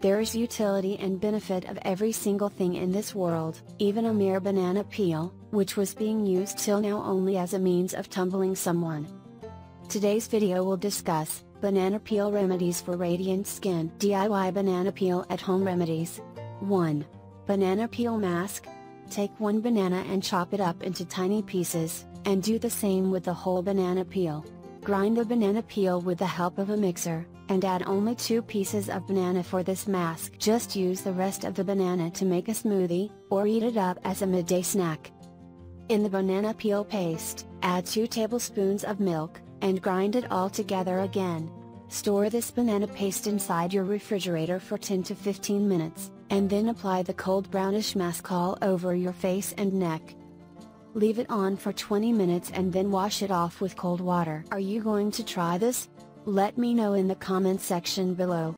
There's utility and benefit of every single thing in this world, even a mere banana peel, which was being used till now only as a means of tumbling someone. Today's video will discuss banana peel remedies for radiant skin. DIY banana peel at home remedies. 1. Banana peel mask. Take one banana and chop it up into tiny pieces, and do the same with the whole banana peel. Grind the banana peel with the help of a mixer, and add only 2 pieces of banana for this mask. Just use the rest of the banana to make a smoothie, or eat it up as a midday snack. In the banana peel paste, add 2 tablespoons of milk, and grind it all together again. Store this banana paste inside your refrigerator for 10 to 15 minutes, and then apply the cold brownish mask all over your face and neck. Leave it on for 20 minutes and then wash it off with cold water. Are you going to try this? Let me know in the comment section below.